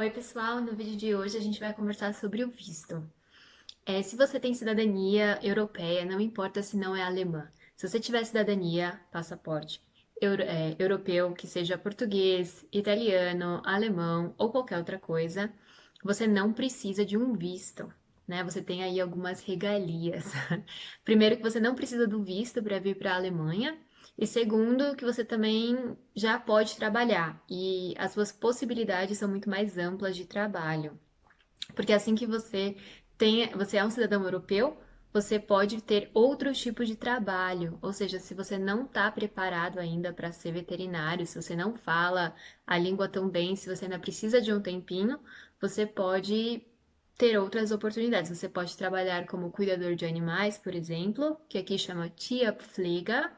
Oi, pessoal! No vídeo de hoje a gente vai conversar sobre o visto. Se você tem cidadania europeia, não importa se não é alemã. Se você tiver cidadania, passaporte europeu, que seja português, italiano, alemão ou qualquer outra coisa, você não precisa de um visto, né? Você tem aí algumas regalias. Primeiro, que você não precisa do visto para vir para a Alemanha. E segundo, que você também já pode trabalhar e as suas possibilidades são muito mais amplas de trabalho. Porque assim que você é um cidadão europeu, você pode ter outros tipos de trabalho. Ou seja, se você não está preparado ainda para ser veterinário, se você não fala a língua tão bem, se você ainda precisa de um tempinho, você pode ter outras oportunidades. Você pode trabalhar como cuidador de animais, por exemplo, que aqui chama Tierpfleger,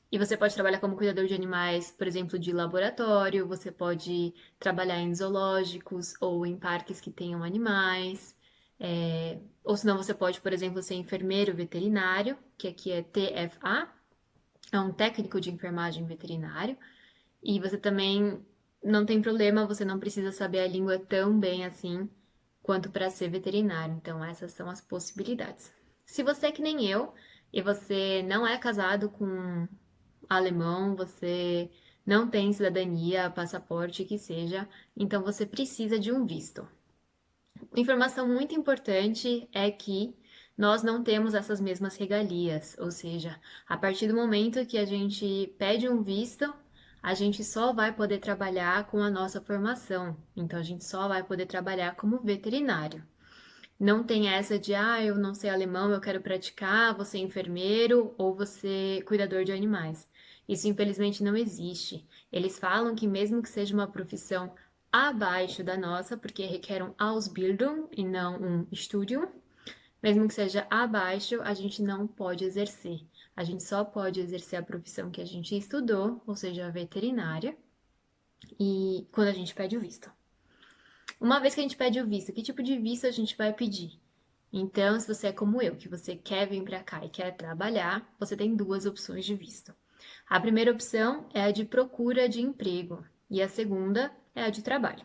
e você pode trabalhar como cuidador de animais, por exemplo, de laboratório, você pode trabalhar em zoológicos ou em parques que tenham animais. Ou senão você pode, por exemplo, ser enfermeiro veterinário, que aqui é TFA, é um técnico de enfermagem veterinário. E você também não tem problema, você não precisa saber a língua tão bem assim quanto para ser veterinário. Então, essas são as possibilidades. Se você é que nem eu e você não é casado com alemão, você não tem cidadania, passaporte, que seja, então você precisa de um visto. Informação muito importante é que nós não temos essas mesmas regalias, ou seja, a partir do momento que a gente pede um visto, a gente só vai poder trabalhar com a nossa formação. Então a gente só vai poder trabalhar como veterinário. Não tem essa de, eu não sei alemão, eu quero praticar, você é enfermeiro ou você é cuidador de animais. Isso, infelizmente, não existe. Eles falam que mesmo que seja uma profissão abaixo da nossa, porque requer um Ausbildung e não um Studium, mesmo que seja abaixo, a gente não pode exercer. A gente só pode exercer a profissão que a gente estudou, ou seja, a veterinária, e quando a gente pede o visto. Uma vez que a gente pede o visto, que tipo de visto a gente vai pedir? Então, se você é como eu, que você quer vir para cá e quer trabalhar, você tem duas opções de visto. A primeira opção é a de procura de emprego e a segunda é a de trabalho.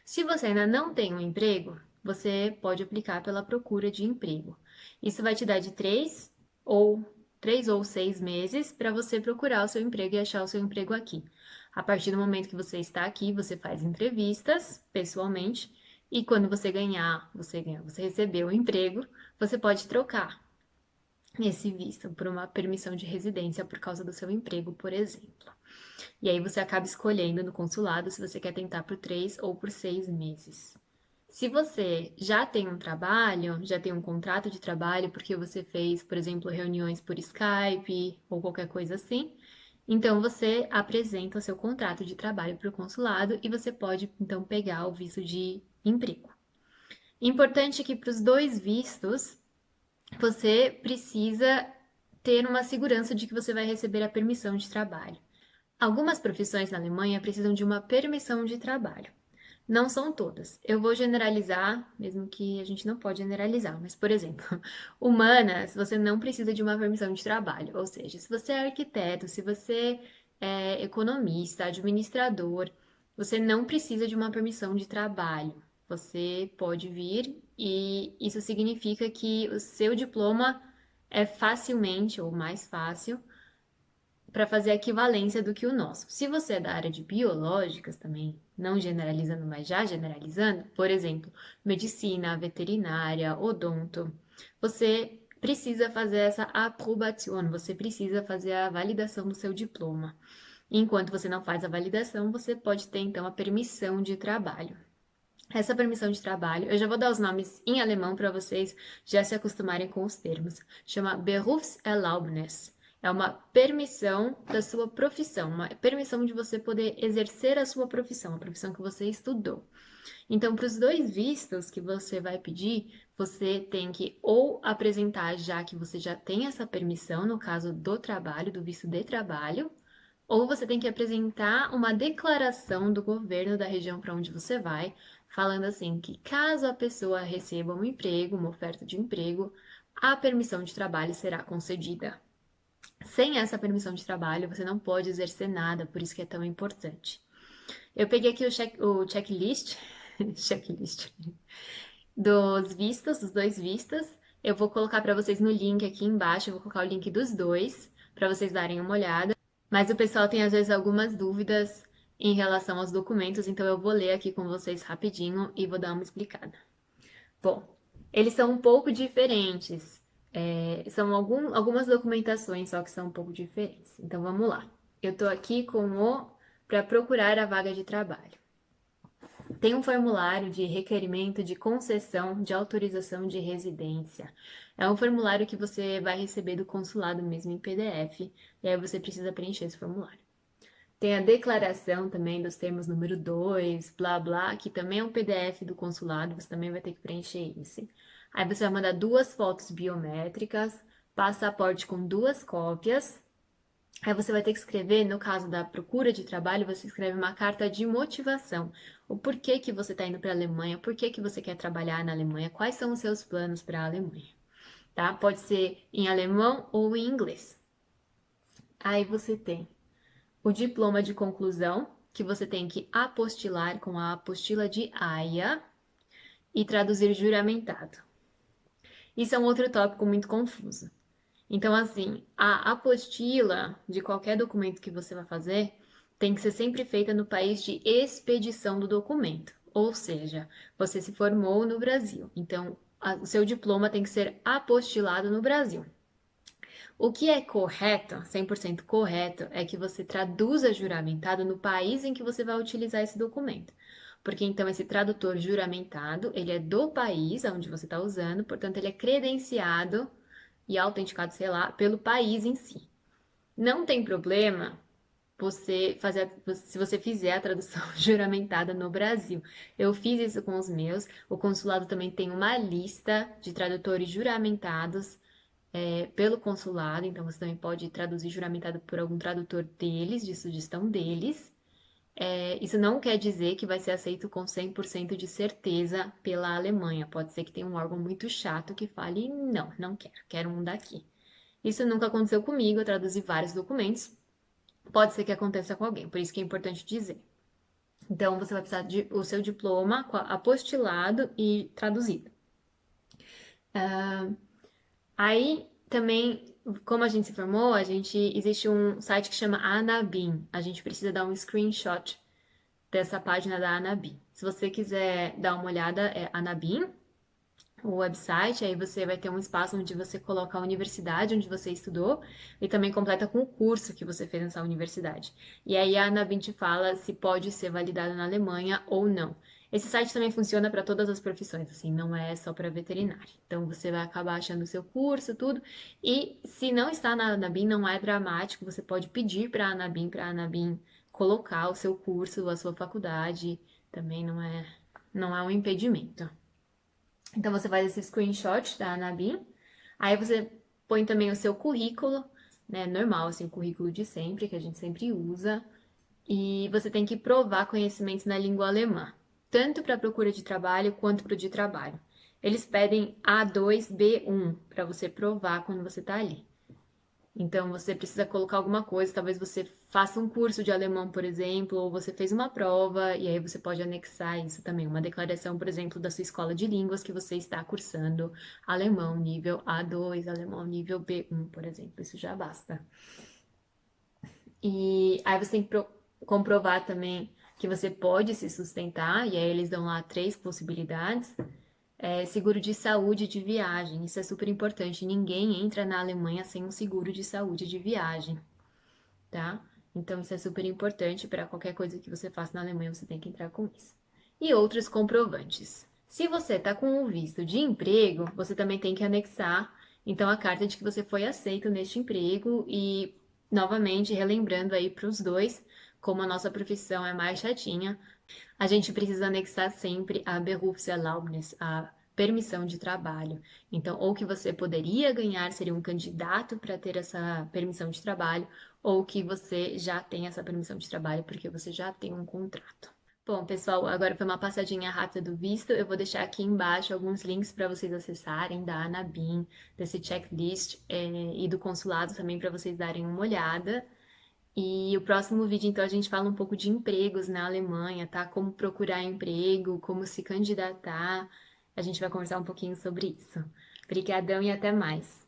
Se você ainda não tem um emprego, você pode aplicar pela procura de emprego. Isso vai te dar de ou 3 ou 6 meses para você procurar o seu emprego e achar o seu emprego aqui. A partir do momento que você está aqui, você faz entrevistas pessoalmente e quando você recebeu o emprego, você pode trocar esse visto por uma permissão de residência por causa do seu emprego, por exemplo. E aí você acaba escolhendo no consulado se você quer tentar por 3 ou por 6 meses. Se você já tem um trabalho, já tem um contrato de trabalho, porque você fez, por exemplo, reuniões por Skype ou qualquer coisa assim, então você apresenta o seu contrato de trabalho para o consulado e você pode então pegar o visto de emprego. Importante que para os dois vistos você precisa ter uma segurança de que você vai receber a permissão de trabalho. Algumas profissões na Alemanha precisam de uma permissão de trabalho. Não são todas. Eu vou generalizar, mesmo que a gente não pode generalizar, mas, por exemplo, humanas, você não precisa de uma permissão de trabalho. Ou seja, se você é arquiteto, se você é economista, administrador, você não precisa de uma permissão de trabalho. Você pode vir e isso significa que o seu diploma é facilmente ou mais fácil para fazer a equivalência do que o nosso. Se você é da área de biológicas também, não generalizando, mas já generalizando, por exemplo, medicina, veterinária, odonto, você precisa fazer essa aprovação, você precisa fazer a validação do seu diploma. Enquanto você não faz a validação, você pode ter então a permissão de trabalho. Essa permissão de trabalho, eu já vou dar os nomes em alemão para vocês já se acostumarem com os termos. Chama Berufserlaubnis. É uma permissão da sua profissão, uma permissão de você poder exercer a sua profissão, a profissão que você estudou. Então, para os dois vistos que você vai pedir, você tem que ou apresentar já que você já tem essa permissão, no caso do trabalho, do visto de trabalho, ou você tem que apresentar uma declaração do governo da região para onde você vai, falando assim que caso a pessoa receba um emprego, uma oferta de emprego, a permissão de trabalho será concedida. Sem essa permissão de trabalho, você não pode exercer nada, por isso que é tão importante. Eu peguei aqui o checklist checklist dos vistos, dos dois vistos. Eu vou colocar para vocês no link aqui embaixo, eu vou colocar o link dos dois para vocês darem uma olhada. Mas o pessoal tem às vezes algumas dúvidas em relação aos documentos, então eu vou ler aqui com vocês rapidinho e vou dar uma explicada. Bom, eles são um pouco diferentes. São algumas documentações só que são um pouco diferentes. Então vamos lá. Eu estou aqui com o para procurar a vaga de trabalho. Tem um formulário de requerimento de concessão de autorização de residência. É um formulário que você vai receber do consulado mesmo em PDF, e aí você precisa preencher esse formulário. Tem a declaração também dos termos número 2, blá blá, que também é um PDF do consulado, você também vai ter que preencher esse. Aí você vai mandar 2 fotos biométricas, passaporte com 2 cópias. Aí você vai ter que escrever, no caso da procura de trabalho, você escreve uma carta de motivação. O porquê que você está indo para a Alemanha, por que você quer trabalhar na Alemanha, quais são os seus planos para a Alemanha, tá? Pode ser em alemão ou em inglês. Aí você tem o diploma de conclusão, que você tem que apostilar com a apostila de AIA e traduzir juramentado. Isso é um outro tópico muito confuso. Então, assim, a apostila de qualquer documento que você vai fazer tem que ser sempre feita no país de expedição do documento. Ou seja, você se formou no Brasil. Então, o seu diploma tem que ser apostilado no Brasil. O que é correto, 100% correto, é que você traduza juramentado no país em que você vai utilizar esse documento. Porque então esse tradutor juramentado, ele é do país onde você está usando, portanto ele é credenciado e autenticado, sei lá, pelo país em si. Não tem problema se você fizer a tradução juramentada no Brasil. Eu fiz isso com os meus. O consulado também tem uma lista de tradutores juramentados pelo consulado, então você também pode traduzir juramentado por algum tradutor deles, de sugestão deles. Isso não quer dizer que vai ser aceito com 100% de certeza pela Alemanha. Pode ser que tenha um órgão muito chato que fale, não, não quero um daqui. Isso nunca aconteceu comigo, eu traduzi vários documentos. Pode ser que aconteça com alguém, por isso que é importante dizer. Então, você vai precisar o seu diploma apostilado e traduzido. Aí, também, como a gente se formou, existe um site que chama Anabim. A gente precisa dar um screenshot dessa página da Anabim. Se você quiser dar uma olhada, é Anabim, o website, aí você vai ter um espaço onde você coloca a universidade onde você estudou e também completa com o curso que você fez nessa universidade. E aí a Anabim te fala se pode ser validado na Alemanha ou não. Esse site também funciona para todas as profissões, assim, não é só para veterinário. Então você vai acabar achando o seu curso, tudo. E se não está na Anabim, não é dramático, você pode pedir para a Anabim colocar o seu curso, a sua faculdade, também não é um impedimento. Então você faz esse screenshot da Anabim, aí você põe também o seu currículo, né, normal, assim, o currículo de sempre, que a gente sempre usa, e você tem que provar conhecimentos na língua alemã, tanto para procura de trabalho quanto para o de trabalho. Eles pedem A2, B1 para você provar quando você está ali. Então você precisa colocar alguma coisa, talvez você faça um curso de alemão, por exemplo, ou você fez uma prova, e aí você pode anexar isso também, uma declaração, por exemplo, da sua escola de línguas que você está cursando alemão nível A2, alemão nível B1, por exemplo, isso já basta. E aí você tem que comprovar também que você pode se sustentar, e aí eles dão lá 3 possibilidades. Seguro de saúde de viagem, isso é super importante. Ninguém entra na Alemanha sem um seguro de saúde de viagem, tá? Então, isso é super importante para qualquer coisa que você faça na Alemanha, você tem que entrar com isso. E outros comprovantes. Se você está com um visto de emprego, você também tem que anexar, então, a carta de que você foi aceito neste emprego e, novamente, relembrando aí para os dois, como a nossa profissão é mais chatinha, a gente precisa anexar sempre a Berufserlaubnis, a permissão de trabalho. Então, ou que você poderia ganhar, seria um candidato para ter essa permissão de trabalho, ou que você já tem essa permissão de trabalho porque você já tem um contrato. Bom, pessoal, agora foi uma passadinha rápida do visto. Eu vou deixar aqui embaixo alguns links para vocês acessarem da Anabim, desse checklist e do consulado também para vocês darem uma olhada. E o próximo vídeo, então, a gente fala um pouco de empregos na Alemanha, tá? Como procurar emprego, como se candidatar. A gente vai conversar um pouquinho sobre isso. Obrigadão e até mais.